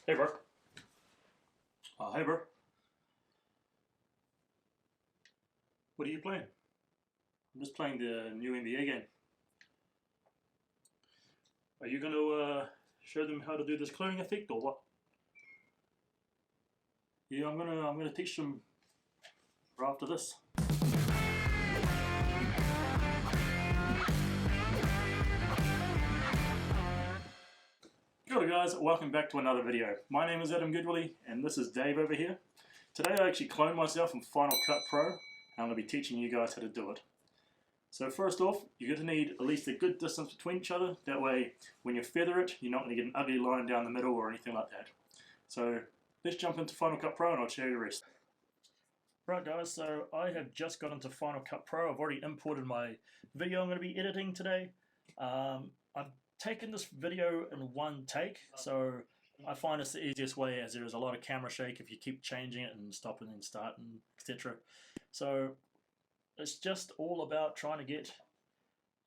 Hey bro. Hey bro. What are you playing? I'm just playing the new NBA game. Are you going to show them how to do this cloning effect or what? Yeah, I'm gonna teach them right after this. Good guys, welcome back to another video. My name is Adam Goodwillie and this is Dave over here. Today I actually cloned myself in Final Cut Pro and I'm going to be teaching you guys how to do it. So first off, you're going to need at least a good distance between each other. That way when you feather it, you're not going to get an ugly line down the middle or anything like that. So let's jump into Final Cut Pro and I'll show you the rest. Right guys, so I have just got into Final Cut Pro. I've already imported my video I'm going to be editing today. I've taken this video in one take, so I find it's the easiest way as there is a lot of camera shake if you keep changing it and stopping and starting, etc. So it's just all about trying to get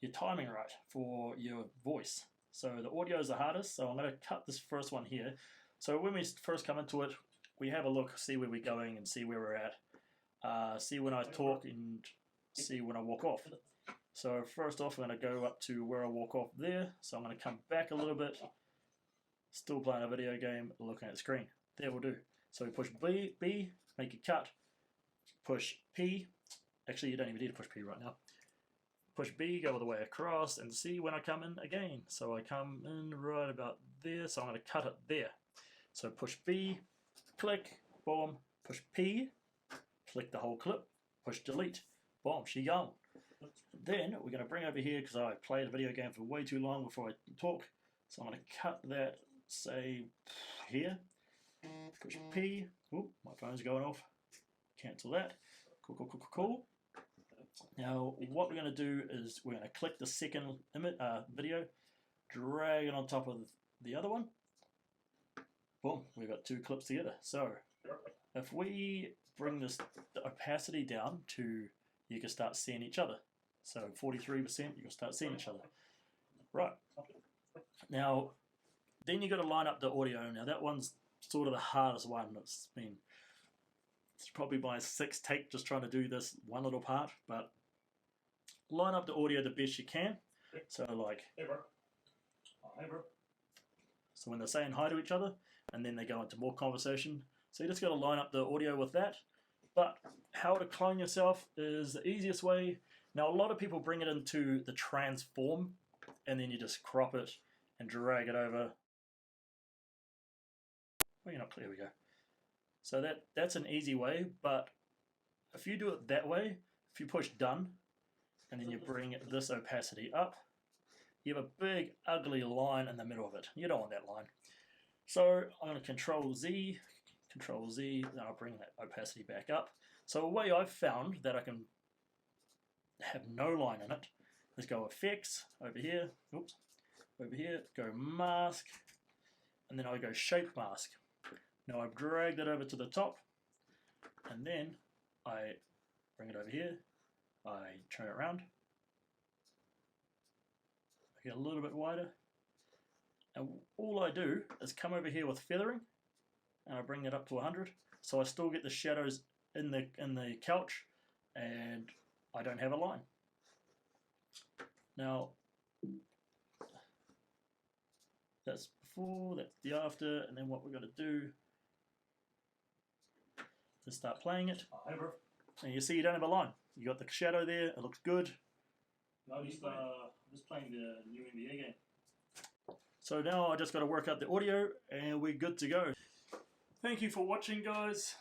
your timing right for your voice. So the audio is the hardest, so I'm going to cut this first one here. So when we first come into it, we have a look, see where we're going and see where we're at. See when I talk and see when I walk off. So first off, I'm going to go up to where I walk off there. So I'm going to come back a little bit, still playing a video game, looking at the screen. There will do. So we push B, make a cut. Push P. Actually, you don't even need to push P right now. Push B, go all the way across, and see when I come in again. So I come in right about there, so I'm going to cut it there. So push B, click, boom, push P, click the whole clip, push delete, boom, she gone. Then we're going to bring over here, because I played a video game for way too long before I talk, so I'm going to cut that, say, here, push P, oh, my phone's going off, cancel that, cool. Now what we're going to do is we're going to click the second video, drag it on top of the other one, boom, we've got two clips together. So if we bring this opacity down to, you can start seeing each other. So 43%, you can start seeing each other. Right. Now, then you got to line up the audio. Now that one's sort of the hardest one. It's probably my sixth take just trying to do this one little part, but line up the audio the best you can. So like, hey bro. Hey bro. So when they're saying hi to each other, and then they go into more conversation. So you just got to line up the audio with that. But how to clone yourself is the easiest way. Now a lot of people bring it into the transform, and then you just crop it and drag it over. Well, you're not clear, we go. So that's an easy way, but if you do it that way, if you push done, and then you bring this opacity up, you have a big ugly line in the middle of it. You don't want that line. So I'm going to Control Z, then I'll bring that opacity back up. So a way I've found that I can have no line in it is go Effects, over here, oops, over here, go Mask, and then I go Shape Mask. Now I've dragged that over to the top, and then I bring it over here, I turn it around, I get a little bit wider, and all I do is come over here with feathering, and I bring it up to 100, so I still get the shadows in the couch, and I don't have a line. Now, that's before, that's the after, and then what we're going to do is start playing it. And you see you don't have a line. You got the shadow there, it looks good. No, I'm just playing the new NBA game. So now I just got to work out the audio and we're good to go. Thank you for watching, guys.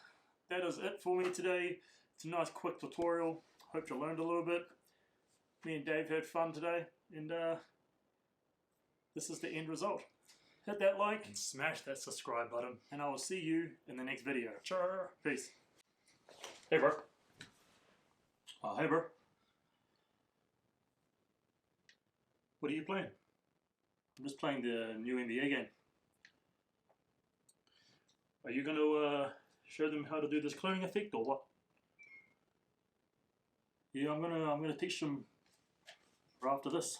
That is it for me today. It's a nice quick tutorial. Hope you learned a little bit. Me and Dave had fun today, and this is the end result. Hit that like and smash that subscribe button, and I will see you in the next video. Sure. Peace. Hey bro. Hey bro. What are you playing? I'm just playing the new NBA game. Are you going to show them how to do this cloning effect or what? Yeah, I'm gonna teach them right after this.